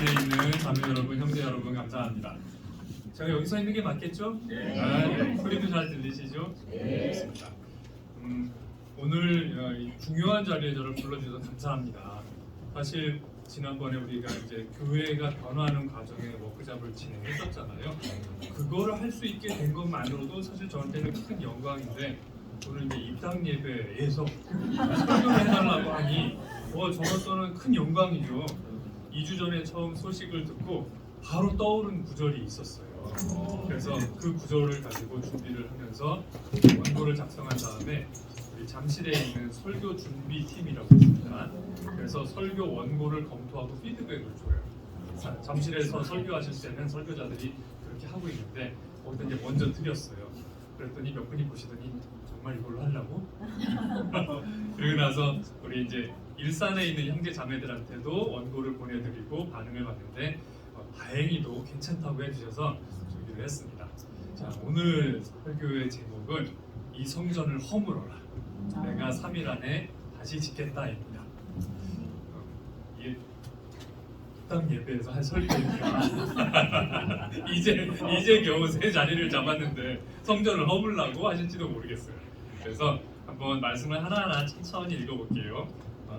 안에 있는 자매 여러분, 형제 여러분 감사합니다. 제가 여기 서 있는 게 맞겠죠? 네. 소리도 잘 들리시죠? 네. 좋습니다. 오늘 이 중요한 자리에 저를 불러주셔서 감사합니다. 사실 지난번에 우리가 이제 교회가 변화하는 과정에 워크숍을 진행했었잖아요. 그거를 할 수 있게 된 것만으로도 사실 저한테는 큰 영광인데 오늘 이제 입당 예배에서 설교를 해달라고 하니 저로서는 큰 영광이죠. 2주 전에 처음 소식을 듣고 바로 떠오른 구절이 있었어요. 그래서 그 구절을 가지고 준비를 하면서 원고를 작성한 다음에 우리 잠실에 있는 설교 준비팀이라고 있습니다. 그래서 설교 원고를 검토하고 피드백을 줘요. 잠실에서 설교하실 때는 설교자들이 그렇게 하고 있는데 거기다 이제 먼저 드렸어요. 그랬더니 몇 분이 보시더니 정말 이걸로 하려고? 그리고 나서 우리 이제 일산에 있는 형제 자매들한테도 원고를 보내드리고 반응을 봤는데 다행히도 괜찮다고 해주셔서 준비를 했습니다. 자, 오늘 설교의 제목은 이 성전을 허물어라. 내가 3일 안에 다시 짓겠다입니다. 이게 입당 예배에서 한 설교입니다. 이제 겨우 새 자리를 잡았는데 성전을 허물라고 하실지도 모르겠어요. 그래서 한번 말씀을 하나하나 천천히 읽어볼게요.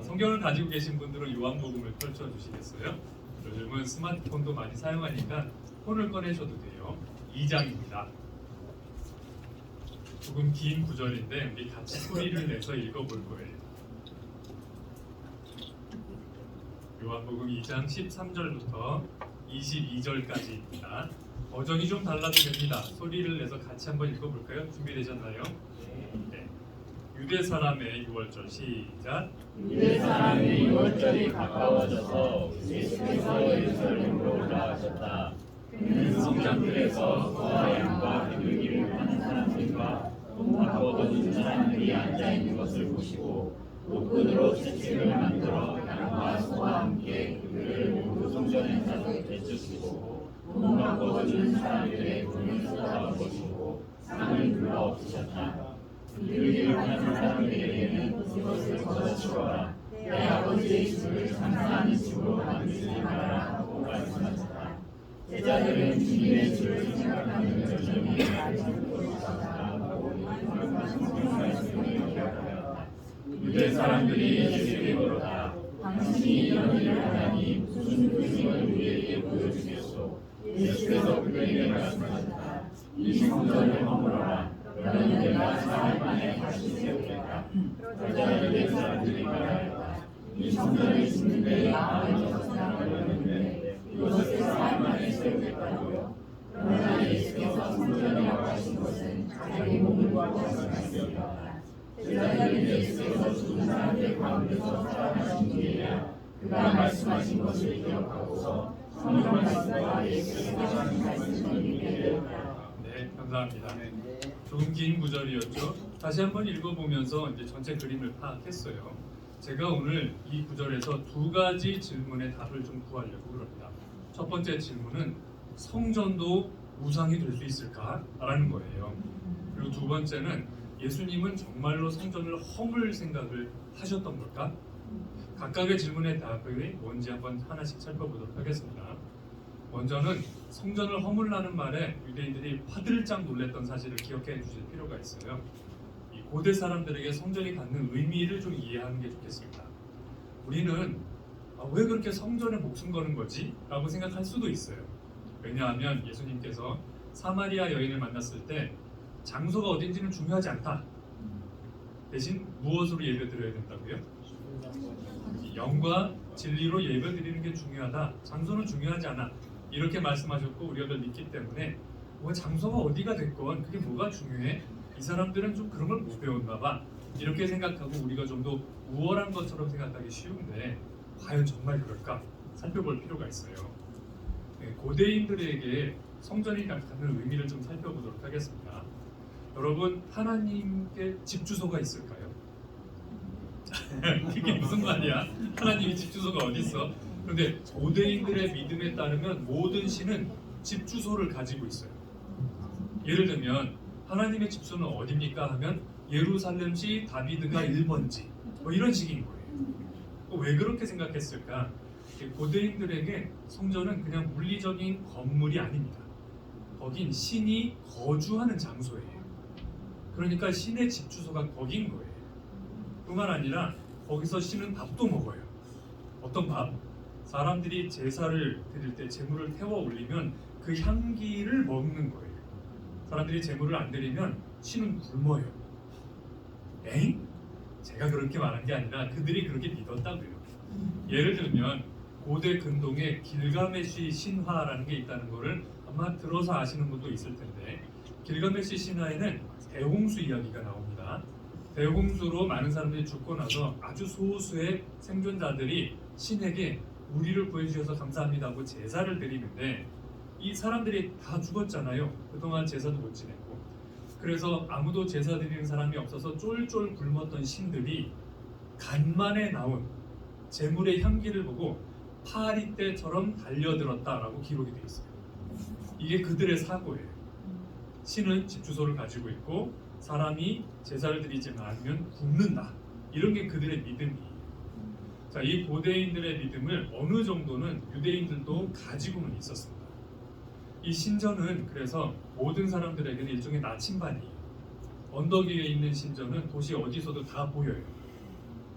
성경을 가지고 계신 분들은 요한복음을 펼쳐주시겠어요? 요즘은 스마트폰도 많이 사용하니까 폰을 꺼내셔도 돼요. 2장입니다. 조금 긴 구절인데 우리 같이 소리를 내서 읽어볼 거예요. 요한복음 2장 13절부터 22절까지입니다. 버전이 좀 달라도 됩니다. 소리를 내서 같이 한번 읽어볼까요? 준비되셨나요? 네. 유대 사람의 6월절 시작. 유대 사람의 6월절이 가까워져서 예수께서 예루살렘으로 올라가셨다. 그는 성전들에서 소와 양과 비둘기를 파는 사람들과 돈 바꿔거둔 사람들이 앉아 있는 것을 보시고 노끈으로 채찍을 만들어 양과 소와 함께 그들을 모두 성전에서 내쫓으시고 돈 바꿔거둔 사람들의 돈을 쏟아부으시고 상을 불러 엎으셨다. 비둘기를 파는 사람들에게는 이것을 걷어치워라. 내 아버지의 집을 장사하는 집으로 만들지 말아라 하고 말씀하셨다. 제자들은 주님의 집을 생각하는 절정이 말씀을 있었다 하고 말씀을 기억하였다. 유대 사람들이 예수에게 물었다. 당신이 이런 일을 하다니 무슨 표징을 우리에게 보여주겠소? 예수께서 그들에게 말씀하셨다. 이 성전을 허물어라. 너는 내가 4일 만에 다시 세우겠다. 그러자 유대 사람들이 말하였다. 이 성전을 짓는 데 마음을 생각하였는데 이것을 4일 만에 세우겠다고요? 그러나 예수께서 성전이라고 하신 것은 자기 몸을 말씀하셨습니다. 제자들은 예수께서 죽은 사람들 가운데서 살아나신 뒤에야 그가 말씀하신 것을 기억하고서 성경 말씀과 예수께서 하신 말씀을 믿게 되었다. 네, 감사합니다. 조금 긴 구절이었죠. 다시 한번 읽어보면서 이제 전체 그림을 파악했어요. 제가 오늘 이 구절에서 두 가지 질문의 답을 좀 구하려고 그럽니다. 첫 번째 질문은 성전도 우상이 될 수 있을까? 라는 거예요. 그리고 두 번째는 예수님은 정말로 성전을 허물 생각을 하셨던 걸까? 각각의 질문의 답이 뭔지 한번 하나씩 살펴보도록 하겠습니다. 먼저는 성전을 허물라는 말에 유대인들이 화들짝 놀랐던 사실을 기억해 주실 필요가 있어요. 이 고대 사람들에게 성전이 갖는 의미를 좀 이해하는 게 좋겠습니다. 우리는 왜 그렇게 성전에 목숨 거는 거지? 라고 생각할 수도 있어요. 왜냐하면 예수님께서 사마리아 여인을 만났을 때 장소가 어딘지는 중요하지 않다. 대신 무엇으로 예배드려야 된다고요? 영과 진리로 예배드리는 게 중요하다. 장소는 중요하지 않아. 이렇게 말씀하셨고 우리가 그걸 믿기 때문에 장소가 어디가 됐건 그게 뭐가 중요해? 이 사람들은 좀 그런 걸 못 배웠나 봐. 이렇게 생각하고 우리가 좀 더 우월한 것처럼 생각하기 쉬운데 과연 정말 그럴까? 살펴볼 필요가 있어요. 고대인들에게 성전이 갖는 의미를 좀 살펴보도록 하겠습니다. 여러분, 하나님께 집 주소가 있을까요? 이게 무슨 말이야? 하나님의 집 주소가 어디 있어? 그런데 고대인들의 믿음에 따르면 모든 신은 집 주소를 가지고 있어요. 예를 들면 하나님의 집소는 어디입니까? 하면 예루살렘시 다비드가 1번지 이런 식인 거예요. 왜 그렇게 생각했을까? 고대인들에게 성전은 그냥 물리적인 건물이 아닙니다. 거긴 신이 거주하는 장소예요. 그러니까 신의 집 주소가 거긴 거예요. 뿐만 아니라 거기서 신은 밥도 먹어요. 어떤 밥? 사람들이 제사를 드릴 때 제물을 태워 올리면 그 향기를 먹는 거예요. 사람들이 제물을 안 드리면 신은 굶어요. 에잉? 제가 그렇게 말한 게 아니라 그들이 그렇게 믿었다고요. 예를 들면 고대 근동에 길가메시 신화라는 게 있다는 거를 아마 들어서 아시는 분도 있을 텐데, 길가메시 신화에는 대홍수 이야기가 나옵니다. 대홍수로 많은 사람들이 죽고 나서 아주 소수의 생존자들이 신에게 우리를 구해주셔서 감사합니다 하고 제사를 드리는데, 이 사람들이 다 죽었잖아요. 그동안 제사도 못 지냈고. 그래서 아무도 제사 드리는 사람이 없어서 쫄쫄 굶었던 신들이 간만에 나온 제물의 향기를 보고 파리 때처럼 달려들었다라고 기록이 되어 있어요. 이게 그들의 사고예요. 신은 집 주소를 가지고 있고 사람이 제사를 드리지 않으면 굶는다. 이런 게 그들의 믿음이에요. 자, 이 고대인들의 믿음을 어느 정도는 유대인들도 가지고는 있었습니다. 이 신전은 그래서 모든 사람들에게는 일종의 나침반이에요. 언덕 위에 있는 신전은 도시 어디서도 다 보여요.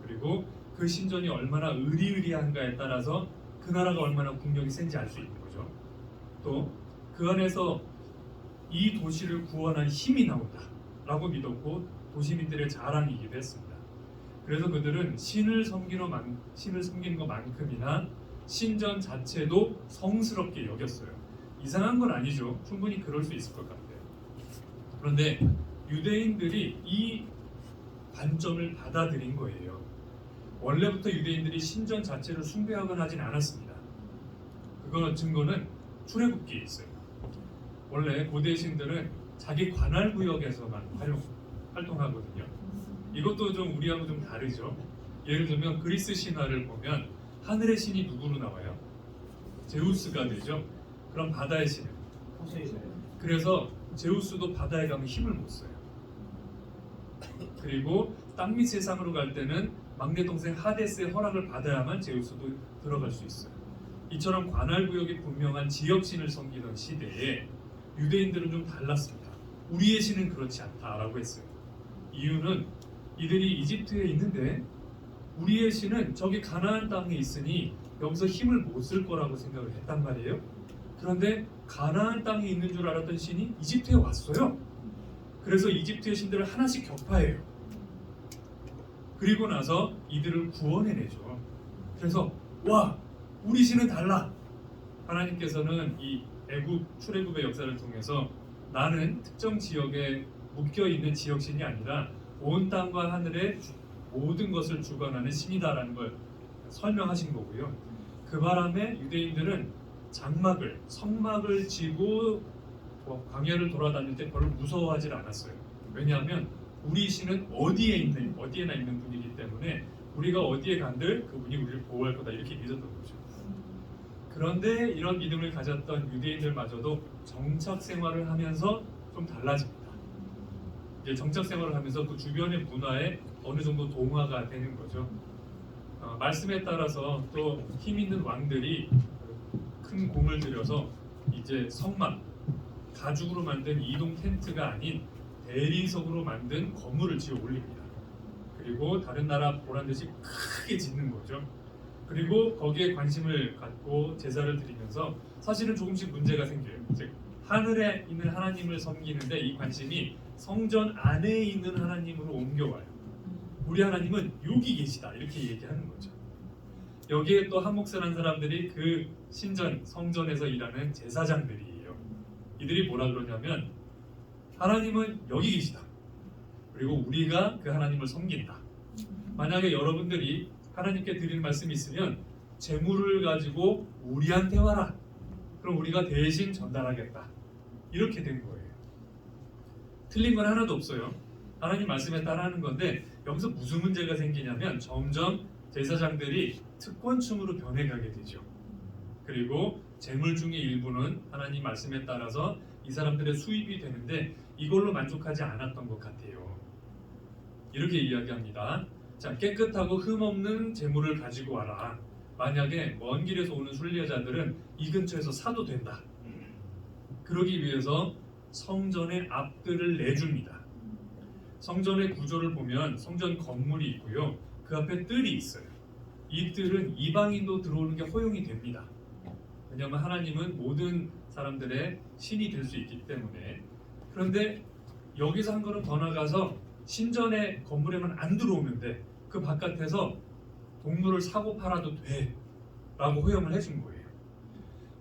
그리고 그 신전이 얼마나 의리의리한가에 따라서 그 나라가 얼마나 국력이 센지 알 수 있는 거죠. 또 그 안에서 이 도시를 구원할 힘이 나온다 라고 믿었고 도시민들의 자랑이기도 했습니다. 그래서 그들은 신을 섬기는 것만큼이나 신전 자체도 성스럽게 여겼어요. 이상한 건 아니죠. 충분히 그럴 수 있을 것 같아요. 그런데 유대인들이 이 관점을 받아들인 거예요. 원래부터 유대인들이 신전 자체를 숭배하거나 하진 않았습니다. 그거 증거는 출애굽기에 있어요. 원래 고대 신들은 자기 관할 구역에서만 활동하거든요. 이것도 좀 우리하고 좀 다르죠. 예를 들면 그리스 신화를 보면 하늘의 신이 누구로 나와요? 제우스가 되죠. 그럼 바다의 신은? 그래서 제우스도 바다에 가면 힘을 못 써요. 그리고 땅 밑 세상으로 갈 때는 막내 동생 하데스의 허락을 받아야만 제우스도 들어갈 수 있어요. 이처럼 관할 구역이 분명한 지역신을 섬기던 시대에 유대인들은 좀 달랐습니다. 우리의 신은 그렇지 않다라고 했어요. 이유는 이들이 이집트에 있는데 우리의 신은 저기 가나안 땅에 있으니 여기서 힘을 못 쓸 거라고 생각을 했단 말이에요. 그런데 가나안 땅에 있는 줄 알았던 신이 이집트에 왔어요. 그래서 이집트의 신들을 하나씩 격파해요. 그리고 나서 이들을 구원해내죠. 그래서 와, 우리 신은 달라. 하나님께서는 이 애굽 출애굽의 역사를 통해서 나는 특정 지역에 묶여 있는 지역신이 아니라 온 땅과 하늘의 모든 것을 주관하는 신이다라는 걸 설명하신 거고요. 그 바람에 유대인들은 장막을, 성막을 지고 광야를 돌아다닐 때 별로 무서워하지 않았어요. 왜냐하면 우리 신은 어디에나 있는 분이기 때문에 우리가 어디에 간들 그분이 우리를 보호할 거다 이렇게 믿었던 거죠. 그런데 이런 믿음을 가졌던 유대인들마저도 정착 생활을 하면서 좀 달라집니다. 이제 정착 생활을 하면서 그 주변의 문화에 어느 정도 동화가 되는 거죠. 말씀에 따라서 또 힘 있는 왕들이 큰 공을 들여서 이제 성막, 가죽으로 만든 이동 텐트가 아닌 대리석으로 만든 건물을 지어 올립니다. 그리고 다른 나라 보란 듯이 크게 짓는 거죠. 그리고 거기에 관심을 갖고 제사를 드리면서 사실은 조금씩 문제가 생겨요. 즉 하늘에 있는 하나님을 섬기는데 이 관심이 성전 안에 있는 하나님으로 옮겨와요. 우리 하나님은 여기 계시다 이렇게 얘기하는 거죠. 여기에 또 한몫을 한 사람들이 그 신전, 성전에서 일하는 제사장들이에요. 이들이 뭐라 그러냐면 하나님은 여기 계시다. 그리고 우리가 그 하나님을 섬긴다. 만약에 여러분들이 하나님께 드리는 말씀이 있으면 재물을 가지고 우리한테 와라. 그럼 우리가 대신 전달하겠다. 이렇게 된 거예요. 틀린 건 하나도 없어요. 하나님 말씀에 따라하는 건데 여기서 무슨 문제가 생기냐면 점점 제사장들이 특권층으로 변해가게 되죠. 그리고 재물 중의 일부는 하나님 말씀에 따라서 이 사람들의 수입이 되는데 이걸로 만족하지 않았던 것 같아요. 이렇게 이야기합니다. 자, 깨끗하고 흠없는 재물을 가지고 와라. 만약에 먼 길에서 오는 순례자들은 이 근처에서 사도 된다. 그러기 위해서 성전의 앞뜰을 내줍니다. 성전의 구조를 보면 성전 건물이 있고요. 그 앞에 뜰이 있어요. 이 뜰은 이방인도 들어오는 게 허용이 됩니다. 왜냐하면 하나님은 모든 사람들의 신이 될 수 있기 때문에. 그런데 여기서 한 걸음 더 나가서 신전의 건물에만 안 들어오면 돼. 그 바깥에서 동물을 사고 팔아도 돼 라고 허용을 해준 거예요.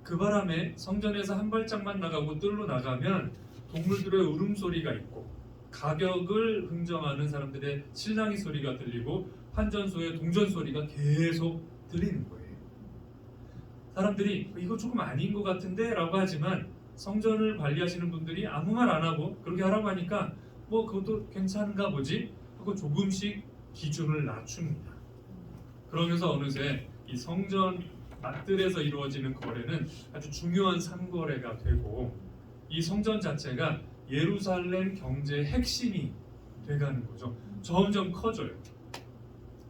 그 바람에 성전에서 한 발짝만 나가고 뜰로 나가면 동물들의 울음소리가 있고 가격을 흥정하는 사람들의 실랑이 소리가 들리고 환전소의 동전소리가 계속 들리는 거예요. 사람들이 이거 조금 아닌 것 같은데 라고 하지만 성전을 관리하시는 분들이 아무 말 안 하고 그렇게 하라고 하니까 뭐 그것도 괜찮은가 보지 하고 조금씩 기준을 낮춥니다. 그러면서 어느새 이 성전 맞들에서 이루어지는 거래는 아주 중요한 상거래가 되고 이 성전 자체가 예루살렘 경제의 핵심이 돼가는 거죠. 점점 커져요.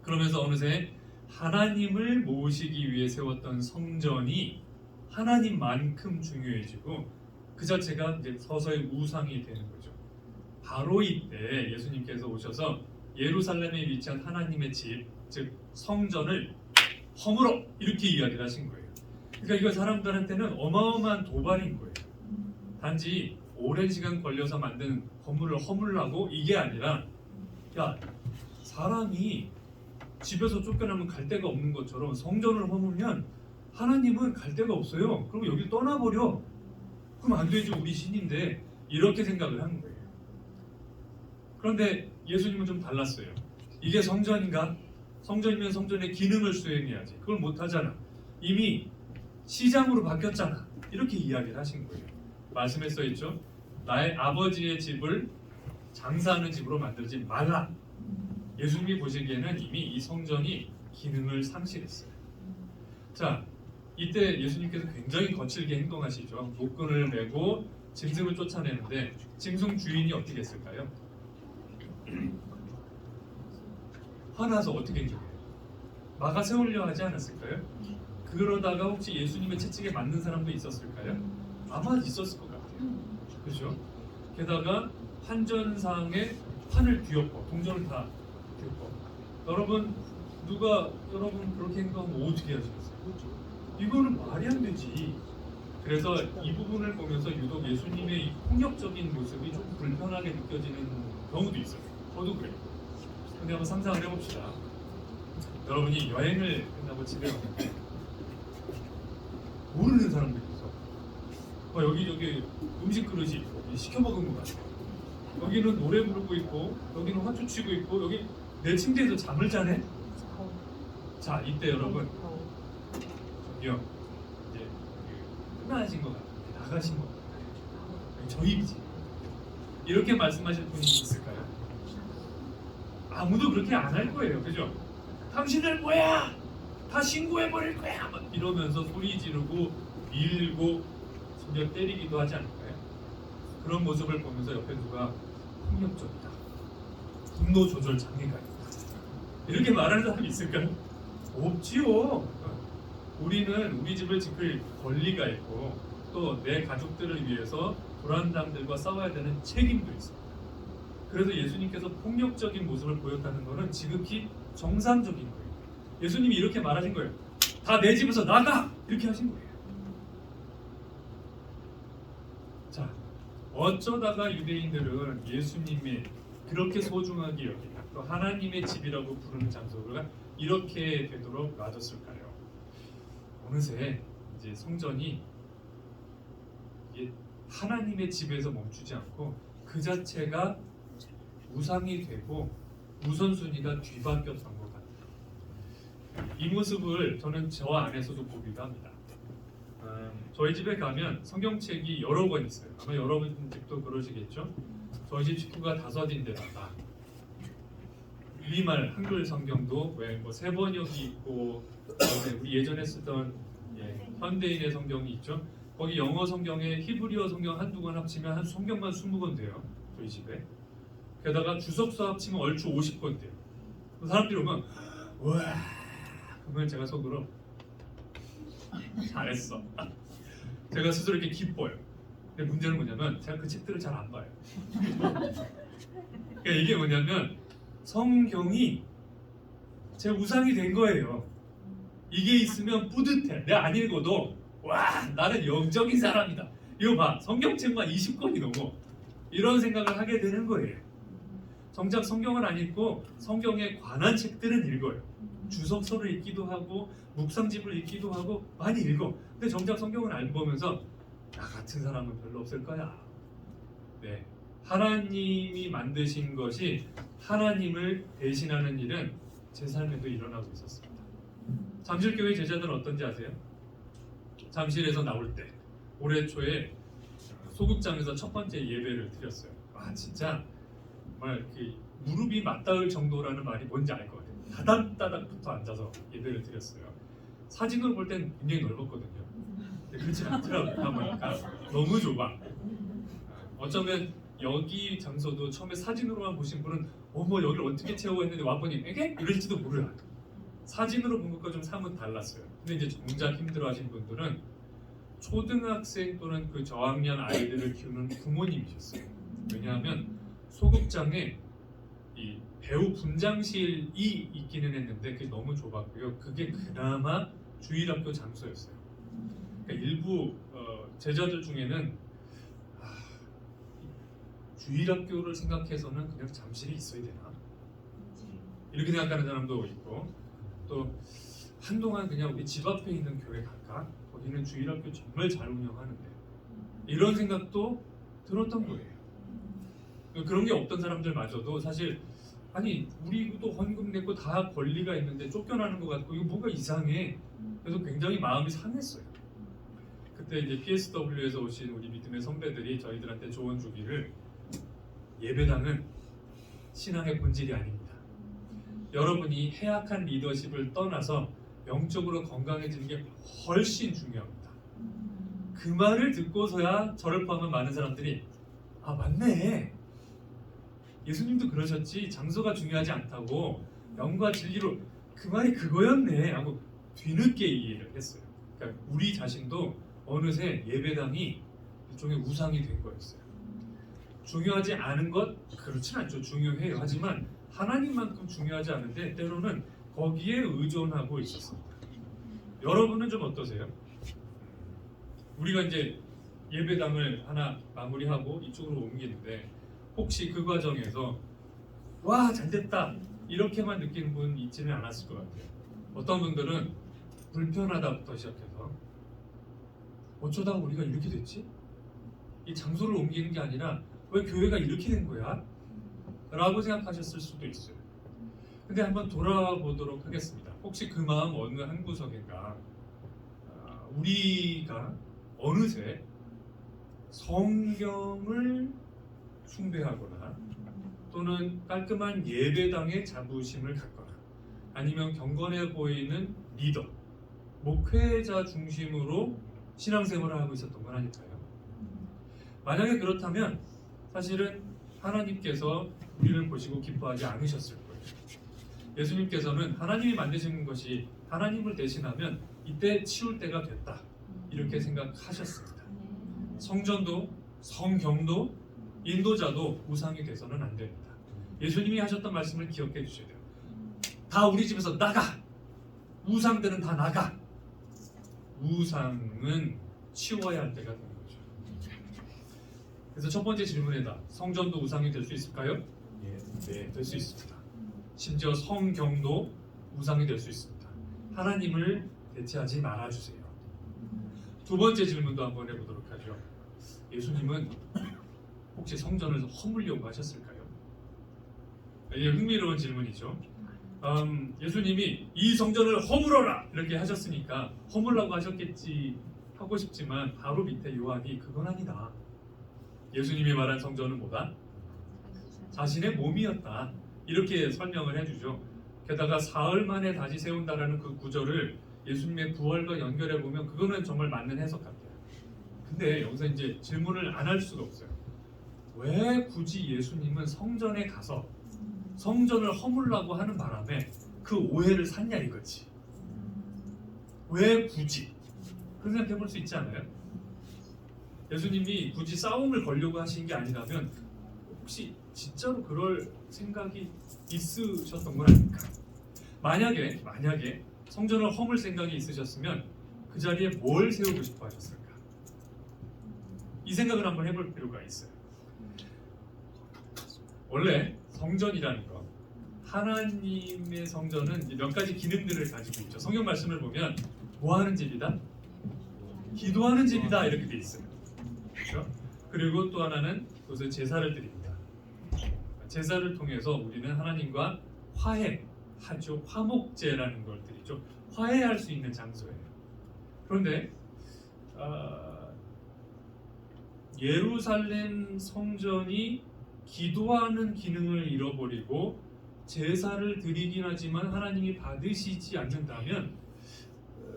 그러면서 어느새 하나님을 모시기 위해 세웠던 성전이 하나님만큼 중요해지고 그 자체가 이제 서서히 우상이 되는 거죠. 바로 이때 예수님께서 오셔서 예루살렘에 위치한 하나님의 집, 즉 성전을 허물어 이렇게 이야기를 하신 거예요. 그러니까 이거 사람들한테는 어마어마한 도발인 거예요. 단지 오랜 시간 걸려서 만든 건물을 허물라고 이게 아니라 야 사람이 집에서 쫓겨나면 갈 데가 없는 것처럼 성전을 허물면 하나님은 갈 데가 없어요. 그럼 여기 떠나버려. 그럼 안 되지 우리 신인데 이렇게 생각을 한 거예요. 그런데 예수님은 좀 달랐어요. 이게 성전인가? 성전이면 성전의 기능을 수행해야지. 그걸 못하잖아. 이미 시장으로 바뀌었잖아. 이렇게 이야기를 하신 거예요. 말씀에 써있죠. 나의 아버지의 집을 장사하는 집으로 만들지 말라. 예수님이 보시기에는 이미 이 성전이 기능을 상실했어요. 자, 이때 예수님께서 굉장히 거칠게 행동하시죠. 목끈을 메고 짐승을 쫓아내는데 짐승 주인이 어떻게 했을까요? 화나서 어떻게 행동해요? 막아 세우려 하지 않았을까요? 그러다가 혹시 예수님의 채찍에 맞는 사람도 있었을까요? 아마 있었을 것 같아요. 그렇죠? 게다가 환전상에 판을 뒤엎고 동전을 다 뒤엎고 여러분 그렇게 행동하면 어떻게 하시겠어요? 이거는 말이 안 되지. 그래서 이 부분을 보면서 유독 예수님의 이 폭력적인 모습이 좀 불편하게 느껴지는 경우도 있어요. 저도 그래요. 근데 한번 상상을 해봅시다. 여러분이 여행을 끝나고 집에 오는데 모르는 사람들이 있어. 여기 음식 그릇이 있고 시켜 먹은 것 같아. 여기는 노래 부르고 있고 여기는 화투 치고 있고 여기 내 침대에서 잠을 자네. 자 이때 여러분 저기요 이제 끝나신 것 같아요. 나가신 것 같아요. 저희 집 이렇게 말씀하실 분이 있을까요? 아무도 그렇게 안 할 거예요. 그죠? 당신들 뭐야? 다 신고해 버릴 거야. 막 이러면서 소리 지르고 밀고 심지어 때리기도 하지 않을까요? 그런 모습을 보면서 옆에 누가 폭력적이다. 분노 조절 장애가 있다. 이렇게 말하는 사람이 있을까요? 없지요. 우리는 우리 집을 지킬 권리가 있고 또 내 가족들을 위해서 불안담들과 싸워야 되는 책임도 있습니다. 그래서 예수님께서 폭력적인 모습을 보였다는 것은 지극히 정상적인 거예요. 예수님이 이렇게 말하신 거예요. 다 내 집에서 나가! 이렇게 하신 거예요. 자, 어쩌다가 유대인들은 예수님의 그렇게 소중하게 여기고 또 하나님의 집이라고 부르는 장소가 이렇게 되도록 놔뒀을까요? 어느새 이제 성전이 하나님의 집에서 멈추지 않고 그 자체가 우상이 되고 우선순위가 뒤바뀌었던 것 같아요. 이 모습을 저는 저 안에서도 보기도 합니다. 저희 집에 가면 성경책이 여러 권 있어요. 아마 여러분 집도 그러시겠죠? 저희 집 식구가 5인데다가 우리말 한글 성경도 왜 뭐 세 번역이 있고 우리 예전에 쓰던 현대인의 성경이 있죠. 거기 영어 성경에 히브리어 성경 한두 권 합치면 한 성경만 20권 돼요. 저희 집에. 게다가 주석서 합치면 얼추 50권 돼요. 사람들이 오면 와 그러면 제가 속으로 잘했어. 제가 스스로 이렇게 기뻐요. 근데 문제는 뭐냐면 제가 그 책들을 잘 안 봐요. 그러니까 이게 뭐냐면 성경이 제 우상이 된 거예요. 이게 있으면 뿌듯해. 내가 안 읽어도 와 나는 영적인 사람이다. 이거 봐 성경책만 20권이 넘어. 이런 생각을 하게 되는 거예요. 정작 성경을 안 읽고 성경에 관한 책들은 읽어요. 주석서를 읽기도 하고 묵상집을 읽기도 하고 많이 읽어. 근데 정작 성경을 안 보면서 나 같은 사람은 별로 없을 거야. 네, 하나님이 만드신 것이 하나님을 대신하는 일은 제 삶에도 일어나고 있었습니다. 잠실교회 제자들은 어떤지 아세요? 잠실에서 나올 때 올해 초에 소극장에서 첫 번째 예배를 드렸어요. 와 진짜 정말 그 무릎이 맞닿을 정도라는 말이 뭔지 알 것 같아요. 다닥다닥부터 앉아서 예배를 드렸어요. 사진으로 볼 땐 굉장히 넓었거든요. 근데 그렇지 않더라고요. 가보니까 너무 좁아. 어쩌면 여기 장소도 처음에 사진으로만 보신 분은 어머 여기를 어떻게 채워 했는데 와보니 에게? 이럴지도 몰라요. 사진으로 본 것과 좀 사뭇 달랐어요. 근데 이제 정작 힘들어하신 분들은 초등학생 또는 그 저학년 아이들을 키우는 부모님이셨어요. 왜냐하면 소극장에 이 배우 분장실이 있기는 했는데 그게 너무 좁았고요. 그게 그나마 주일학교 장소였어요. 그러니까 일부 제자들 중에는 주일학교를 생각해서는 그냥 잠실이 있어야 되나 이렇게 생각하는 사람도 있고 또 한동안 그냥 우리 집 앞에 있는 교회 갈까? 거기는 주일학교 정말 잘 운영하는데 이런 생각도 들었던 거예요. 그런 게 없던 사람들마저도 사실 아니 우리도 헌금 냈고 다 권리가 있는데 쫓겨나는 것 같고 이거 뭔가 이상해. 그래서 굉장히 마음이 상했어요. 그때 이제 PSW에서 오신 우리 믿음의 선배들이 저희들한테 조언 주기를 예배당은 신앙의 본질이 아닙니다. 여러분이 해악한 리더십을 떠나서 영적으로 건강해지는 게 훨씬 중요합니다. 그 말을 듣고서야 저를 포함한 많은 사람들이 아 맞네. 예수님도 그러셨지. 장소가 중요하지 않다고 영과 진리로 그 말이 그거였네 하고 뒤늦게 이해를 했어요. 그러니까 우리 자신도 어느새 예배당이 일종의 우상이 된 거였어요. 중요하지 않은 것 그렇진 않죠. 중요해요. 하지만 하나님만큼 중요하지 않은데 때로는 거기에 의존하고 있었습니다. 여러분은 좀 어떠세요? 우리가 이제 예배당을 하나 마무리하고 이쪽으로 옮기는데 혹시 그 과정에서 와 잘됐다 이렇게만 느끼는 분 있지는 않았을 것 같아요. 어떤 분들은 불편하다부터 시작해서 어쩌다가 우리가 이렇게 됐지? 이 장소를 옮기는 게 아니라 왜 교회가 이렇게 된 거야? 라고 생각하셨을 수도 있어요. 근데 한번 돌아보도록 하겠습니다. 혹시 그 마음 어느 한 구석인가 우리가 어느새 성경을 숭배하거나 또는 깔끔한 예배당의 자부심을 갖거나 아니면 경건해 보이는 리더, 목회자 중심으로 신앙생활을 하고 있었던 건 아닐까요? 만약에 그렇다면 사실은 하나님께서 우리를 보시고 기뻐하지 않으셨을 거예요. 예수님께서는 하나님이 만드신 것이 하나님을 대신하면 이때 치울 때가 됐다 이렇게 생각하셨습니다. 성전도 성경도 인도자도 우상이 돼서는 안 됩니다. 예수님이 하셨던 말씀을 기억해 주셔야 돼요. 다 우리 집에서 나가! 우상들은 다 나가! 우상은 치워야 할 때가 되는 거죠. 그래서 첫 번째 질문에다 성전도 우상이 될 수 있을까요? 네, 될 수 있습니다. 심지어 성경도 우상이 될 수 있습니다. 하나님을 대체하지 말아주세요. 두 번째 질문도 한번 해보도록 하죠. 예수님은 혹시 성전을 허물려고 하셨을까요? 이게 흥미로운 질문이죠. 예수님이 이 성전을 허물어라 이렇게 하셨으니까 허물라고 하셨겠지 하고 싶지만 바로 밑에 요한이 그건 아니다. 예수님이 말한 성전은 뭐다? 자신의 몸이었다. 이렇게 설명을 해주죠. 게다가 사흘 만에 다시 세운다라는 그 구절을 예수님의 부활과 연결해 보면 그거는 정말 맞는 해석 같아요. 근데 여기서 이제 질문을 안 할 수가 없어요. 왜 굳이 예수님은 성전에 가서 성전을 허물라고 하는 바람에 그 오해를 샀냐 이거지. 왜 굳이? 그런 생각 해볼 수 있지 않아요? 예수님이 굳이 싸움을 걸려고 하신 게 아니라면 혹시 진짜로 그럴 생각이 있으셨던 건 아닐까? 만약에 성전을 허물 생각이 있으셨으면 그 자리에 뭘 세우고 싶어 하셨을까? 이 생각을 한번 해볼 필요가 있어요. 원래 성전이라는 거, 하나님의 성전은 몇 가지 기능들을 가지고 있죠. 성경 말씀을 보면 뭐 하는 집이다? 기도하는 집이다 이렇게 돼 있어요. 그렇죠? 그리고 또 하나는 그것을 제사를 드립니다. 제사를 통해서 우리는 하나님과 화해하죠. 화목제라는 걸 드리죠. 화해할 수 있는 장소예요. 그런데 예루살렘 성전이 기도하는 기능을 잃어버리고 제사를 드리긴 하지만 하나님이 받으시지 않는다면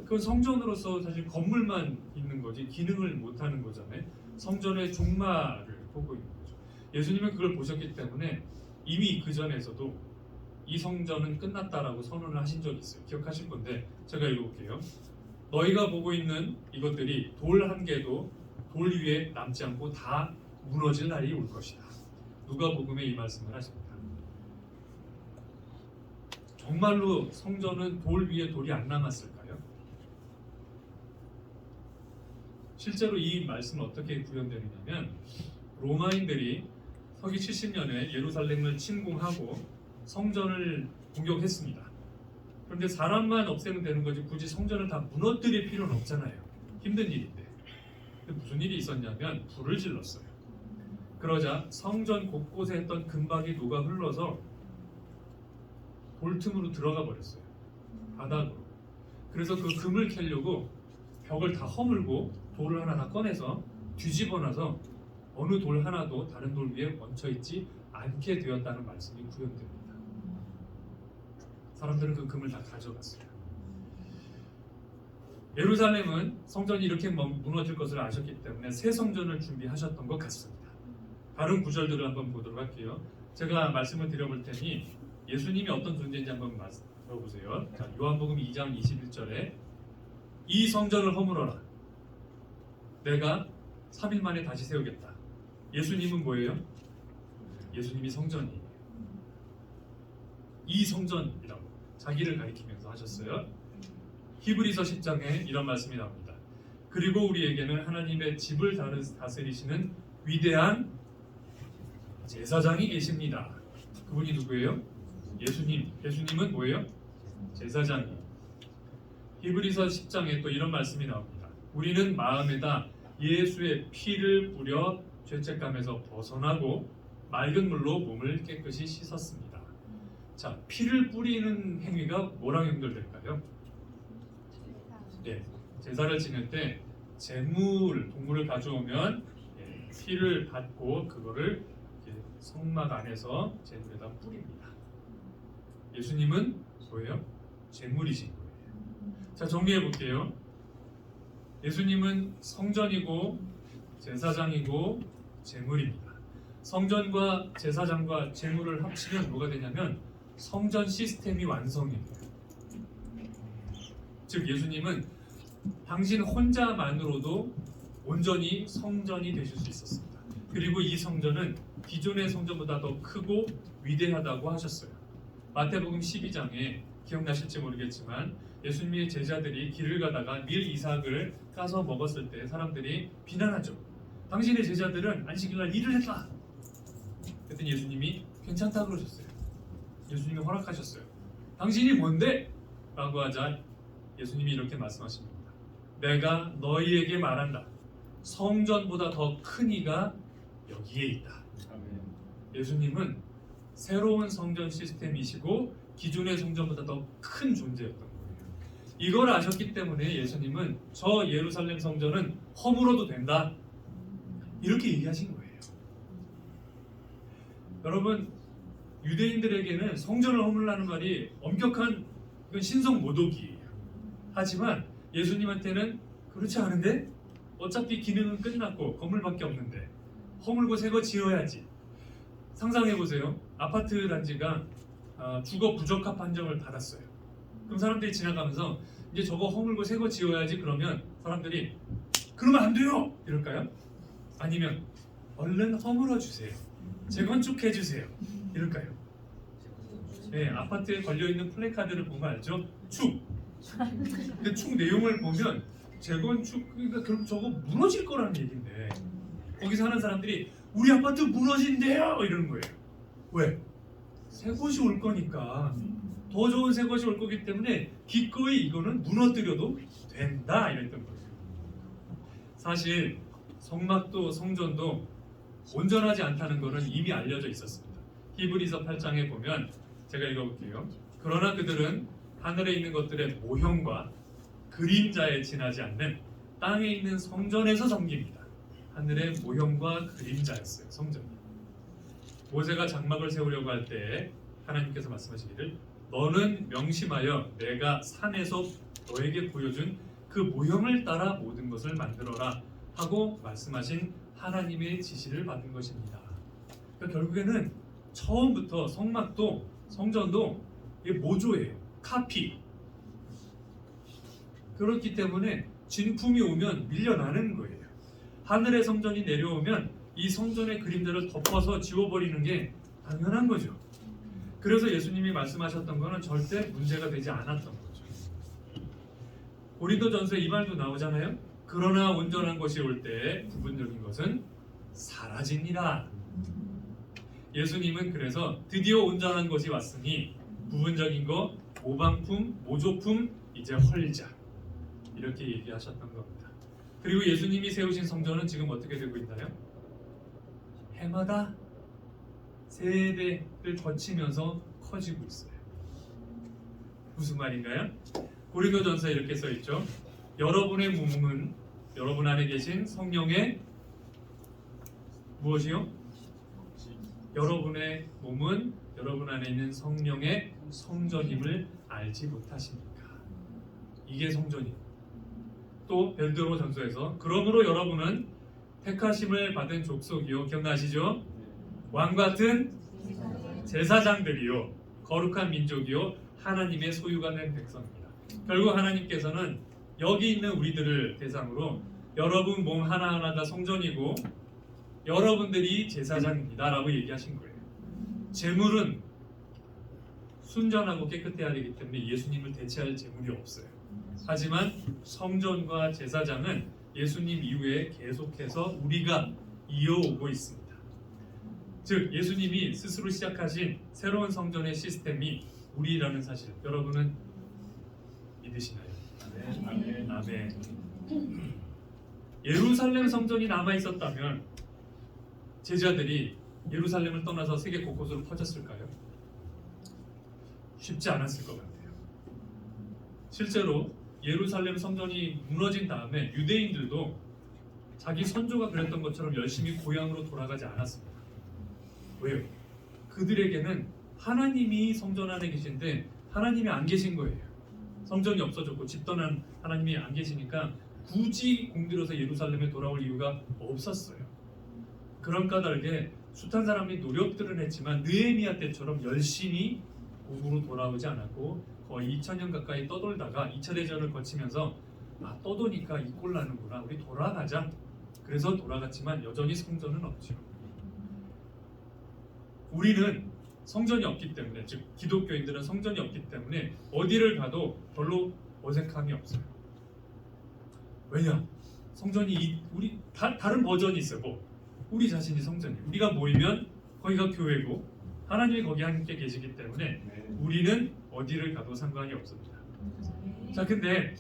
그건 성전으로서 사실 건물만 있는 거지 기능을 못하는 거잖아요. 성전의 종말을 보고 있는 거죠. 예수님은 그걸 보셨기 때문에 이미 그 전에서도 이 성전은 끝났다라고 선언을 하신 적이 있어요. 기억하실 건데 제가 읽어볼게요. 너희가 보고 있는 이것들이 돌 한 개도 돌 위에 남지 않고 다 무너질 날이 올 것이다. 누가복음에 이 말씀을 하십니다. 정말로 성전은 돌 위에 돌이 안 남았을까요? 실제로 이 말씀은 어떻게 구현되느냐면 로마인들이 서기 70년에 예루살렘을 침공하고 성전을 공격했습니다. 그런데 사람만 없애면 되는 거지 굳이 성전을 다 무너뜨릴 필요는 없잖아요. 힘든 일인데. 근데 무슨 일이 있었냐면 불을 질렀어요. 그러자 성전 곳곳에 했던 금박이 녹아 흘러서 돌틈으로 들어가 버렸어요. 바닥으로. 그래서 그 금을 캐려고 벽을 다 허물고 돌을 하나 다 꺼내서 뒤집어놔서 어느 돌 하나도 다른 돌 위에 얹혀있지 않게 되었다는 말씀이 구현됩니다. 사람들은 그 금을 다 가져갔어요. 예루살렘은 성전이 이렇게 무너질 것을 아셨기 때문에 새 성전을 준비하셨던 것 같습니다. 다른 구절들을 한번 보도록 할게요. 제가 말씀을 드려볼 테니 예수님이 어떤 존재인지 한번 들어보세요. 자, 요한복음 2장 21절에 이 성전을 허물어라. 내가 3일 만에 다시 세우겠다. 예수님은 뭐예요? 예수님이 성전이에요. 이 성전이라고 자기를 가리키면서 하셨어요. 히브리서 10장에 이런 말씀이 나옵니다. 그리고 우리에게는 하나님의 집을 다스리시는 위대한 제사장이 계십니다. 그분이 누구예요? 예수님. 예수님은 뭐예요? 제사장이에요. 히브리서 10장에 또 이런 말씀이 나옵니다. 우리는 마음에다 예수의 피를 뿌려 죄책감에서 벗어나고 맑은 물로 몸을 깨끗이 씻었습니다. 자, 피를 뿌리는 행위가 뭐랑 연결될까요? 네, 제사를 지낼 때 동물을 가져오면 피를 받고 그거를 성막 안에서 제물에다 뿌립니다. 예수님은 뭐예요? 제물이신 거예요. 자, 정리해 볼게요. 예수님은 성전이고 제사장이고 제물입니다. 성전과 제사장과 제물을 합치면 뭐가 되냐면 성전 시스템이 완성이 돼요. 즉 예수님은 당신 혼자만으로도 온전히 성전이 되실 수 있었습니다. 그리고 이 성전은 기존의 성전보다 더 크고 위대하다고 하셨어요. 마태복음 12장에 기억나실지 모르겠지만 예수님의 제자들이 길을 가다가 밀 이삭을 까서 먹었을 때 사람들이 비난하죠. 당신의 제자들은 안식일날 일을 했다. 그랬더니 예수님이 괜찮다 그러셨어요. 예수님이 허락하셨어요. 당신이 뭔데? 라고 하자 예수님이 이렇게 말씀하십니다. 내가 너희에게 말한다. 성전보다 더 큰 이가 여기에 있다. 예수님은 새로운 성전 시스템이시고 기존의 성전보다 더 큰 존재였던 거예요. 이걸 아셨기 때문에 예수님은 저 예루살렘 성전은 허물어도 된다. 이렇게 얘기하신 거예요. 여러분, 유대인들에게는 성전을 허물라는 말이 엄격한 신성 모독이에요. 하지만 예수님한테는 그렇지 않은데 어차피 기능은 끝났고 건물밖에 없는데 허물고 새 거 지어야지. 상상해보세요. 아파트 단지가 주거 부적합 판정을 받았어요. 그럼 사람들이 지나가면서 이제 저거 허물고 새 거 지어야지. 그러면 사람들이 그러면 안 돼요 이럴까요? 아니면 얼른 허물어 주세요, 재건축해 주세요 이럴까요? 네, 아파트에 걸려있는 플래카드를 보면 알죠? 축! 근데 축 내용을 보면 재건축, 그러니까 그럼 저거 무너질 거라는 얘기인데 거기 사는 사람들이 우리 아파트 무너진대요 이러는 거예요. 왜? 새 것이 올 거니까, 더 좋은 새 것이 올 거기 때문에 기꺼이 이거는 무너뜨려도 된다 이랬던 거예요. 사실 성막도 성전도 온전하지 않다는 것은 이미 알려져 있었습니다. 히브리서 8장에 보면, 제가 읽어볼게요. 그러나 그들은 하늘에 있는 것들의 모형과 그림자에 지나지 않는 땅에 있는 성전에서 섬깁니다. 하늘의 모형과 그림자였어요. 성전이. 모세가 장막을 세우려고 할 때 하나님께서 말씀하시기를 너는 명심하여 내가 산에서 너에게 보여준 그 모형을 따라 모든 것을 만들어라 하고 말씀하신 하나님의 지시를 받은 것입니다. 그러니까 결국에는 처음부터 성막도 성전도 이게 모조예요. 카피. 그렇기 때문에 진품이 오면 밀려나는 거예요. 하늘의 성전이 내려오면 이 성전의 그림자를 덮어서 지워버리는 게 당연한 거죠. 그래서 예수님이 말씀하셨던 거는 절대 문제가 되지 않았던 거죠. 고린도전서에 이 말도 나오잖아요. 그러나 온전한 것이 올 때 부분적인 것은 사라지니라. 예수님은 그래서 드디어 온전한 것이 왔으니 부분적인 거, 모방품, 모조품 이제 헐자 이렇게 얘기하셨던 겁니다. 그리고 예수님이 세우신 성전은 지금 어떻게 되고 있나요? 해마다 세대를 거치면서 커지고 있어요. 무슨 말인가요? 고린도전서에 이렇게 써 있죠. 여러분의 몸은 여러분 안에 계신 성령의 무엇이요? 여러분의 몸은 여러분 안에 있는 성령의 성전임을 알지 못하십니까? 이게 성전이에요. 또 베드로전서에서 그러므로 여러분은 택하심을 받은 족속이요, 기억나시죠? 왕 같은 제사장들이요, 거룩한 민족이요, 하나님의 소유가 된 백성입니다. 결국 하나님께서는 여기 있는 우리들을 대상으로 여러분 몸 하나하나가 성전이고 여러분들이 제사장입니다 라고 얘기하신 거예요. 제물은 순전하고 깨끗해야 되기 때문에 예수님을 대체할 제물이 없어요. 하지만 성전과 제사장은 예수님 이후에 계속해서 우리가 이어오고 있습니다. 즉 예수님이 스스로 시작하신 새로운 성전의 시스템이 우리라는 사실, 여러분은 믿으시나요? 아멘. 아멘. 예루살렘 성전이 남아 있었다면 제자들이 예루살렘을 떠나서 세계 곳곳으로 퍼졌을까요? 쉽지 않았을 것 같아요. 실제로 예루살렘 성전이 무너진 다음에 유대인들도 자기 선조가 그랬던 것처럼 열심히 고향으로 돌아가지 않았습니다. 왜요? 그들에게는 하나님이 성전 안에 계신데 하나님이 안 계신 거예요. 성전이 없어졌고 집 떠난 하나님이 안 계시니까 굳이 공들여서 예루살렘에 돌아올 이유가 없었어요. 그런 까닭에 숱한 사람이 노력들은 했지만 느헤미야 때처럼 열심히 고국으로 돌아오지 않았고 거의 2000년 가까이 떠돌다가 2차 대전을 거치면서 떠도니까 이 꼴 나는구나, 우리 돌아가자. 그래서 돌아갔지만 여전히 성전은 없죠. 우리는 성전이 없기 때문에, 즉 기독교인들은 성전이 없기 때문에 어디를 가도 별로 어색함이 없어요. 왜냐? 성전이 우리 다른 버전이 있어요. 우리 자신이 성전이에요. 우리가 모이면 거기가 교회고 하나님이 거기 함께 계시기 때문에 우리는 어디를 가도 상관이 없습니다. 자, 근데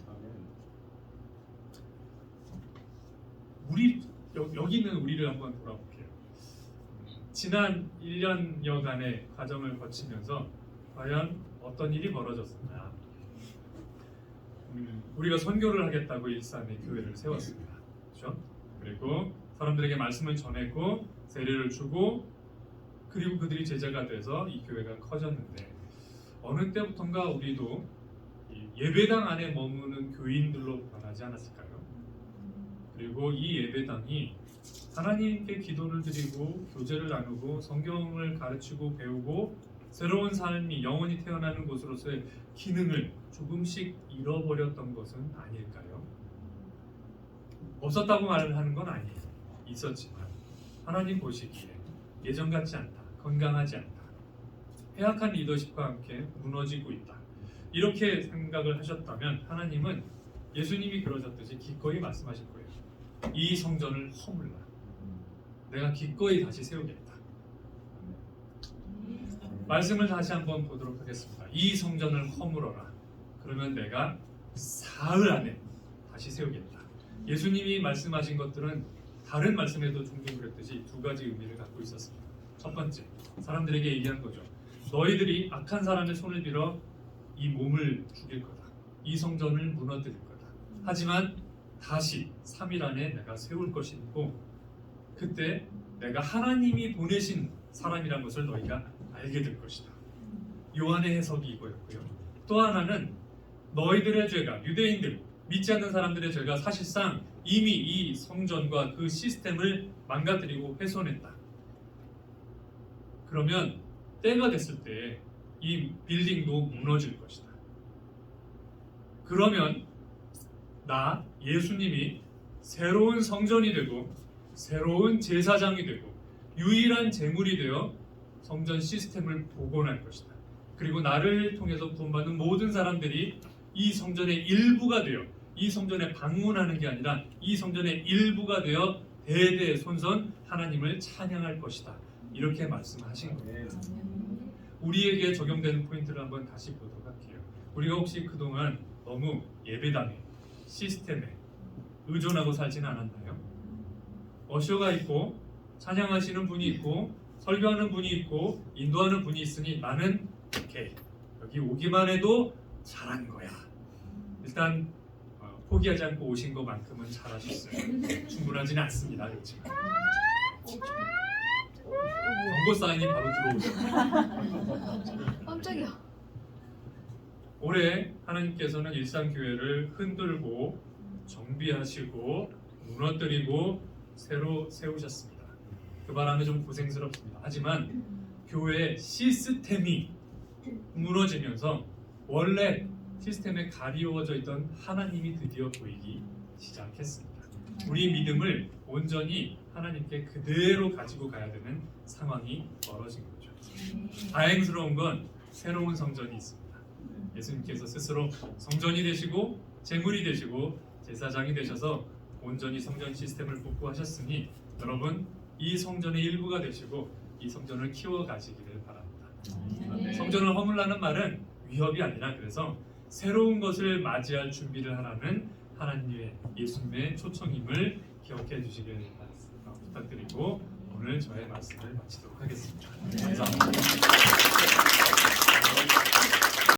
여기 있는 우리를 한번 돌아볼게요. 지난 1년여간의 과정을 거치면서 과연 어떤 일이 벌어졌었나? 우리가 선교를 하겠다고 일산의 교회를 세웠습니다. 그렇죠? 그리고 사람들에게 말씀을 전했고 세례를 주고 그리고 그들이 제자가 돼서 이 교회가 커졌는데 어느 때부턴가 우리도 이 예배당 안에 머무는 교인들로 변하지 않았을까요? 그리고 이 예배당이 하나님께 기도를 드리고 교제를 나누고 성경을 가르치고 배우고 새로운 삶이 영원히 태어나는 곳으로서의 기능을 조금씩 잃어버렸던 것은 아닐까요? 없었다고 말을 하는 건 아니에요. 있었지만 하나님 보시기에 예전 같지 않다, 건강하지 않다, 해악한 리더십과 함께 무너지고 있다, 이렇게 생각을 하셨다면 하나님은 예수님이 그러셨듯이 기꺼이 말씀하실 거예요. 이 성전을 허물라. 내가 기꺼이 다시 세우겠다. 말씀을 다시 한번 보도록 하겠습니다. 이 성전을 허물어라. 그러면 내가 사흘 안에 다시 세우겠다. 예수님이 말씀하신 것들은 다른 말씀에도 종종 그랬듯이 두 가지 의미를 갖고 있었습니다. 첫 번째, 사람들에게 얘기한 거죠. 너희들이 악한 사람의 손을 빌어 이 몸을 죽일 거다. 이 성전을 무너뜨릴 거다. 하지만 다시 3일 안에 내가 세울 것이고, 그때 내가 하나님이 보내신 사람이란 것을 너희가 알게 될 것이다. 요한의 해석이 이거였고요. 또 하나는 너희들의 죄가, 유대인들, 믿지 않는 사람들의 죄가 사실상 이미 이 성전과 그 시스템을 망가뜨리고 훼손했다. 그러면 때가 됐을 때 이 빌딩도 무너질 것이다. 그러면 나 예수님이 새로운 성전이 되고 새로운 제사장이 되고 유일한 제물이 되어 성전 시스템을 복원할 것이다. 그리고 나를 통해서 구원받는 모든 사람들이 이 성전의 일부가 되어, 이 성전에 방문하는 게 아니라 이 성전의 일부가 되어 대대손손 하나님을 찬양할 것이다. 이렇게 말씀하신 거예요. 우리에게 적용되는 포인트를 한번 다시 보도록 할게요. 우리가 혹시 그동안 너무 예배당에, 시스템에 의존하고 살지는 않았나요? 어셔가 있고 찬양하시는 분이 있고 설교하는 분이 있고 인도하는 분이 있으니 나는 오케이, 여기 오기만 해도 잘한 거야. 일단 포기하지 않고 오신 것만큼은 잘하셨어요. 충분하지는 않습니다. 그렇지만 경고 사인이 바로 들어오죠. 깜짝이야. 올해 하나님께서는 일상교회를 흔들고 정비하시고 무너뜨리고 새로 세우셨습니다. 그 바람에 좀 고생스럽습니다. 하지만 교회의 시스템이 무너지면서 원래 시스템에 가리워져 있던 하나님이 드디어 보이기 시작했습니다. 우리 믿음을 온전히 하나님께 그대로 가지고 가야 되는 상황이 벌어진 거죠. 다행스러운 건 새로운 성전이 있습니다. 예수님께서 스스로 성전이 되시고 제물이 되시고 제사장이 되셔서 온전히 성전 시스템을 복구하셨으니 여러분 이 성전의 일부가 되시고 이 성전을 키워가시기를 바랍니다. 성전을 허물라는 말은 위협이 아니라 그래서 새로운 것을 맞이할 준비를 하라는 하나님의 예수님의 초청임을 기억해 주시길 부탁드리고 오늘 저의 말씀을 마치도록 하겠습니다. 감사합니다.